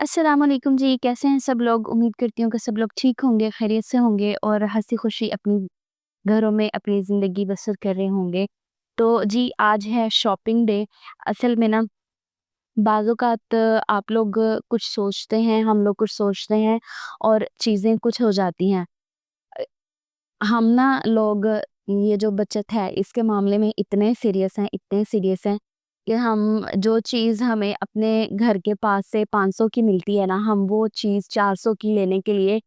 अस्सलाम वालेकुम जी, कैसे हैं सब लोग? उम्मीद करती हूँ कि सब लोग ठीक होंगे, खैरियत से होंगे और हँसी-खुशी अपनी घरों में अपनी ज़िंदगी बसर कर रहे होंगे। तो जी, आज है शॉपिंग डे। असल में ना बाज़-औक़ात आप लोग कुछ सोचते हैं, हम लोग कुछ सोचते हैं और चीज़ें कुछ हो जाती हैं। अ, हम ना लोग ये जो बचत है इसके मामले में इतने सीरियस हैं कि हम जो चीज़ हमें अपने घर के पास से 500 की मिलती है ना, हम वो चीज़ 400 की लेने के लिए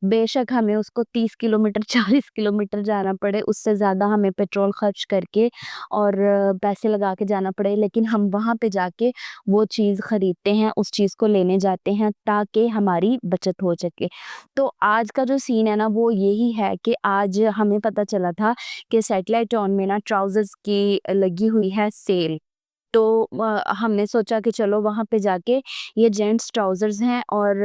बेशक हमें उसको 30 किलोमीटर 40 किलोमीटर जाना पड़े, उससे ज़्यादा हमें पेट्रोल खर्च करके और पैसे लगा के जाना पड़े, लेकिन हम वहाँ पे जाके वो चीज़ खरीदते हैं, उस चीज़ को लेने जाते हैं ताकि हमारी बचत हो सके। तो आज का जो सीन है ना वो यही है कि आज हमें पता चला था कि सैटेलाइट टाउन में ना ट्राउज़र्स की लगी हुई है सेल। तो हमने सोचा कि चलो वहाँ पे जाके ये जेंट्स ट्राउज़र्स हैं और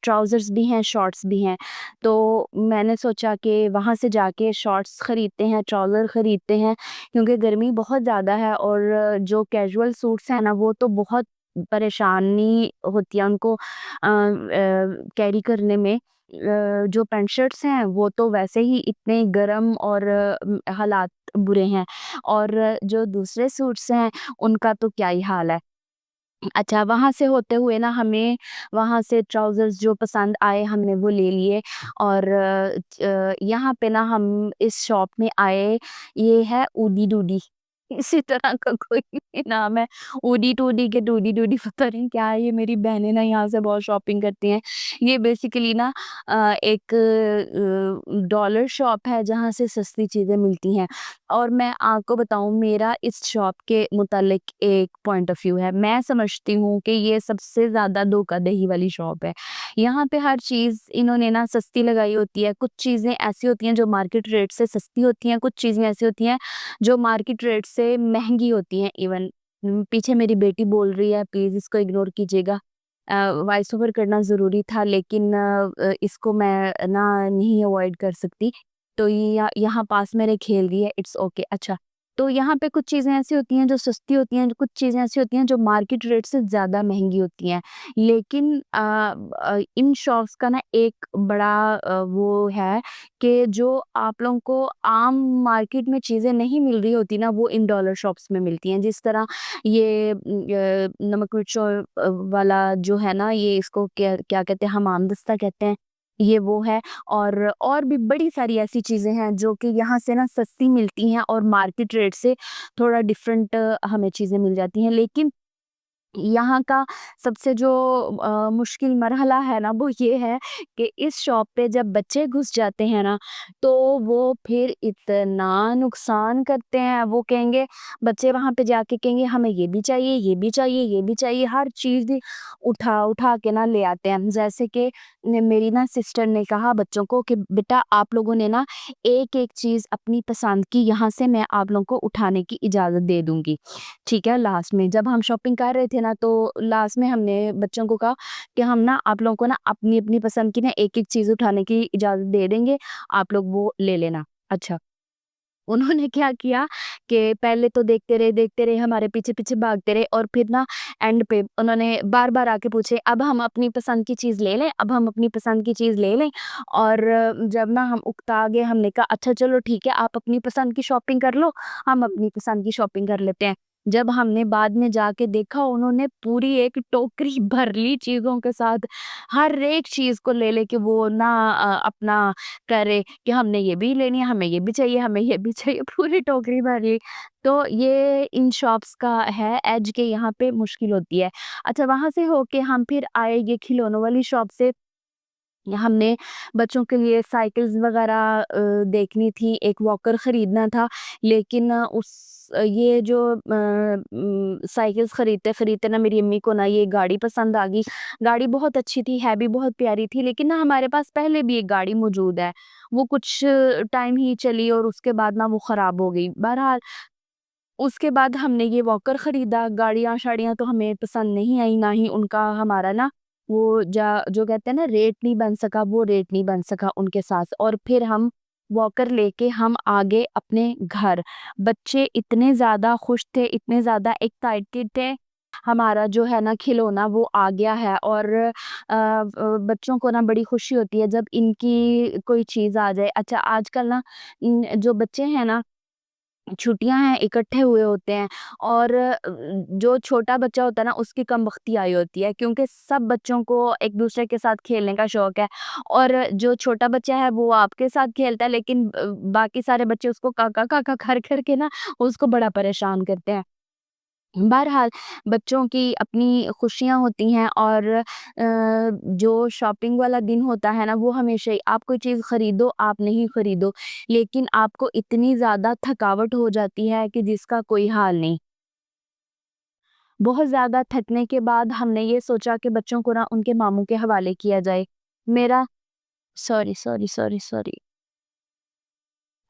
ट्राउज़र्स भी हैं, शॉर्ट्स भी हैं। तो मैंने सोचा कि वहाँ से जाके शॉर्ट्स खरीदते हैं, ट्राउज़र खरीदते हैं क्योंकि गर्मी बहुत ज़्यादा है और जो कैजुअल सूट्स हैं ना वो तो बहुत परेशानी होती है उनको कैरी करने में। जो पैंट शर्ट्स हैं वो तो वैसे ही इतने गरम और हालात बुरे हैं और जो दूसरे सूट्स हैं उनका तो क्या ही हाल है। अच्छा, वहाँ से होते हुए ना हमें वहाँ से ट्राउज़र्स जो पसंद आए हमने वो ले लिए और यहाँ पे ना हम इस शॉप में आए, ये है ऊडी डूडी। इसी तरह का कोई नाम है, ऊडी टूडी के डूडी डूडी पता नहीं क्या है, ये मेरी बहनें ना यहाँ से बहुत शॉपिंग करती हैं। ये बेसिकली ना एक डॉलर शॉप है जहाँ से सस्ती चीज़ें मिलती हैं। और मैं आपको बताऊँ मेरा इस शॉप के मुतालिक एक पॉइंट ऑफ व्यू है। मैं समझती हूँ कि ये सबसे ज़्यादा धोखाधड़ी वाली शॉप है। यहाँ पे हर चीज़ इन्होंने ना सस्ती लगाई होती है। कुछ चीज़ें ऐसी होती हैं जो मार्केट रेट से सस्ती होती हैं, कुछ चीज़ें ऐसी होती हैं जो मार्केट रेट से महँगी होती हैं इवन। पीछे मेरी बेटी बोल रही है, प्लीज़ इसको इग्नोर कीजिएगा। वॉइस ओवर करना ज़रूरी था लेकिन इसको मैं ना नहीं अवॉइड कर सकती। तो ये यहाँ पास मेरे खेल रही है, इट्स ओके। अच्छा, तो यहाँ पे कुछ चीज़ें ऐसी होती हैं जो सस्ती होती हैं, कुछ चीज़ें ऐसी होती हैं जो मार्केट रेट से ज़्यादा महँगी होती हैं। लेकिन इन शॉप्स का ना एक बड़ा वो है कि जो आप लोगों को आम मार्केट में चीज़ें नहीं मिल रही होती ना, वो इन डॉलर शॉप्स में मिलती हैं। जिस तरह ये नमक मिर्च वाला जो है ना, ये इसको क्या क्या कहते हैं, हमाम दस्ता कहते हैं, ये वो है। और भी बड़ी सारी ऐसी चीज़ें हैं जो कि यहाँ से ना सस्ती मिलती हैं और मार्केट रेट से थोड़ा डिफरेंट हमें चीज़ें मिल जाती हैं। लेकिन यहाँ का सबसे जो मुश्किल मरहला है ना वो ये है कि इस शॉप पे जब बच्चे घुस जाते हैं ना तो वो फिर इतना नुकसान करते हैं। वो कहेंगे, बच्चे वहाँ पे जाके कहेंगे हमें ये भी चाहिए, ये भी चाहिए, ये भी चाहिए, हर चीज़ ही उठा उठा के ना ले आते हैं। जैसे कि मेरी ना सिस्टर ने कहा बच्चों को कि बेटा आप लोगों ने ना एक एक चीज़ अपनी पसंद की यहाँ से मैं आप लोगों को उठाने की इजाज़त दे दूंगी। ठीक है, लास्ट में जब हम शॉपिंग कर रहे थे ना तो लास्ट में हमने बच्चों को कहा कि हम ना आप लोगों को ना अपनी-अपनी पसंद की ना एक-एक चीज़ उठाने की इजाज़त दे देंगे, आप लोग वो ले लेना। अच्छा, उन्होंने क्या किया कि पहले तो देखते रहे, हमारे पीछे-पीछे भागते रहे और फिर ना एंड पे उन्होंने बार-बार आके पूछे, "अब हम अपनी पसंद की चीज़ ले लें? अब हम अपनी पसंद की चीज़ ले लें?" और जब ना हम उकता गए, हमने कहा, "अच्छा चलो ठीक है, आप अपनी पसंद की शॉपिंग कर लो, हम अपनी पसंद की शॉपिंग कर लेते हैं।" जब हमने बाद में जाके देखा, उन्होंने पूरी एक टोकरी भर ली चीज़ों के साथ, हर एक चीज़ को ले लेके वो ना अपना करे कि हमने ये भी लेनी है, हमें ये भी चाहिए, हमें ये भी चाहिए, पूरी टोकरी भर ली। तो ये इन शॉप्स का है एज के यहाँ पे मुश्किल होती है। अच्छा, वहाँ से होके हम फिर आए ये खिलौनों वाली शॉप से। हमने बच्चों के लिए साइकिल्स वगैरह देखनी थी, एक वॉकर खरीदना था, लेकिन ये जो साइकिल्स खरीदते-खरीदते ना मेरी अम्मी को ना ये गाड़ी पसंद आ गई। गाड़ी बहुत अच्छी थी, है भी बहुत प्यारी थी, लेकिन ना हमारे पास पहले भी एक गाड़ी मौजूद है। वो कुछ टाइम ही चली और उसके बाद ना वो खराब हो गई। बहरहाल उसके बाद हमने ये वॉकर खरीदा, गाड़ियाँ-शाड़ियाँ तो हमें पसंद नहीं आई, ना ही उनका हमारा ना वो जा जो कहते हैं ना रेट नहीं बन सका, वो रेट नहीं बन सका उनके साथ और फिर हम वॉकर लेके हम आ गए अपने घर। बच्चे इतने ज़्यादा खुश थे, इतने ज़्यादा एक्साइटेड थे ہمارا جو ہے نا کھلونا وہ آ گیا ہے، اور بچوں کو نا بڑی خوشی ہوتی ہے جب ان کی کوئی چیز آ جائے۔ اچھا آج کل نا جو بچے ہیں نا چھٹیاں ہیں اکٹھے ہوئے ہوتے ہیں، اور جو چھوٹا بچہ ہوتا ہے نا اس کی کم بختی آئی ہوتی ہے، کیونکہ سب بچوں کو ایک دوسرے کے ساتھ کھیلنے کا شوق ہے، اور جو چھوٹا بچہ ہے وہ آپ کے ساتھ کھیلتا ہے، لیکن باقی سارے بچے اس کو کاکا کاکا کر کر کے نا اس کو بڑا پریشان کرتے ہیں۔ بہرحال بچوں کی اپنی خوشیاں ہوتی ہیں، اور جو شاپنگ والا دن ہوتا ہے نا وہ ہمیشہ ہی آپ کوئی چیز خریدو آپ نہیں خریدو، لیکن آپ کو اتنی زیادہ تھکاوٹ ہو جاتی ہے کہ جس کا کوئی حال نہیں۔ بہت زیادہ تھکنے کے بعد ہم نے یہ سوچا کہ بچوں کو نا ان کے ماموں کے حوالے کیا جائے۔ میرا سوری سوری سوری سوری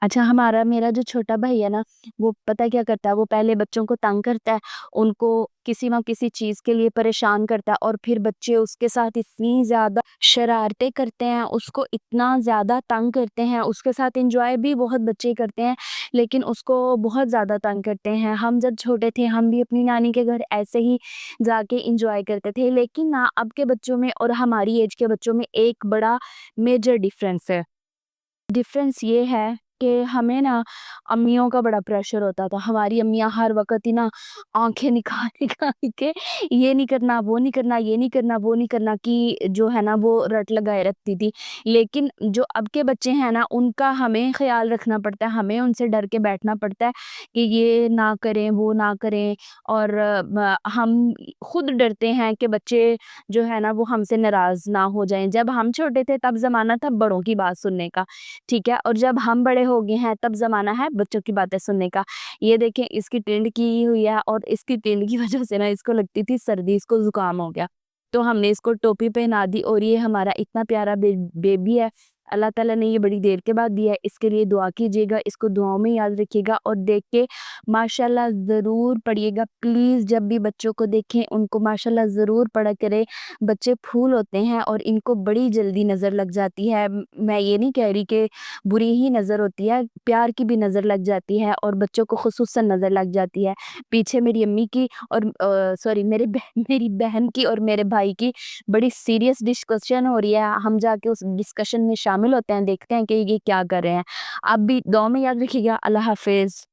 اچھا میرا جو چھوٹا بھائی ہے نا وہ پتہ کیا کرتا ہے، وہ پہلے بچوں کو تنگ کرتا ہے، ان کو کسی نہ کسی چیز کے لیے پریشان کرتا ہے، اور پھر بچے اس کے ساتھ اتنی زیادہ شرارتیں کرتے ہیں، اس کو اتنا زیادہ تنگ کرتے ہیں، اس کے ساتھ انجوائے بھی بہت بچے کرتے ہیں لیکن اس کو بہت زیادہ تنگ کرتے ہیں۔ ہم جب چھوٹے تھے ہم بھی اپنی نانی کے گھر ایسے ہی جا کے انجوائے کرتے تھے، لیکن نا اب کے بچوں میں اور ہماری ایج کے بچوں میں ایک بڑا میجر ڈیفرنس ہے۔ ڈفرینس یہ ہے کہ ہمیں نا امیوں کا بڑا پریشر ہوتا تھا، ہماری امیاں ہر وقت ہی نا آنکھیں نکال نکال کے یہ نہیں کرنا وہ نہیں کرنا یہ نہیں کرنا وہ نہیں کرنا کی جو ہے نا وہ رٹ لگائے رکھتی تھی، لیکن جو اب کے بچے ہیں نا ان کا ہمیں خیال رکھنا پڑتا ہے، ہمیں ان سے ڈر کے بیٹھنا پڑتا ہے کہ یہ نہ کریں وہ نہ کریں، اور ہم خود ڈرتے ہیں کہ بچے جو ہے نا وہ ہم سے ناراض نہ ہو جائیں۔ جب ہم چھوٹے تھے تب زمانہ تھا بڑوں کی بات سننے کا، ٹھیک ہے، اور جب ہم بڑے ہو گئے ہیں تب زمانہ ہے بچوں کی باتیں سننے کا۔ یہ دیکھیں اس کی ٹرینڈ کی ہوئی ہے، اور اس کی ٹرینڈ کی وجہ سے نا اس کو لگتی تھی سردی، اس کو زکام ہو گیا تو ہم نے اس کو ٹوپی پہنا دی، اور یہ ہمارا اتنا پیارا بیبی ہے، اللہ تعالیٰ نے یہ بڑی دیر کے بعد دیا ہے، اس کے لیے دعا کیجیے گا، اس کو دعاؤں میں یاد رکھیے گا، اور دیکھ کے ماشاءاللہ ضرور پڑھیے گا پلیز۔ جب بھی بچوں کو دیکھیں ان کو ماشاءاللہ ضرور پڑھا کرے، بچے پھول ہوتے ہیں اور ان کو بڑی جلدی نظر لگ جاتی ہے۔ میں یہ نہیں کہہ رہی کہ بری ہی نظر ہوتی ہے، پیار کی بھی نظر لگ جاتی ہے، اور بچوں کو خصوصاً نظر لگ جاتی ہے۔ پیچھے میری امی کی اور سوری میری بہن کی اور میرے بھائی کی بڑی سیریس ڈسکشن ہو رہی ہے، ہم جا کے اس ڈسکشن میں شامل ہوتے ہیں، دیکھتے ہیں کہ یہ کیا کر رہے ہیں۔ آپ بھی دعا میں یاد رکھیے گا۔ اللہ حافظ۔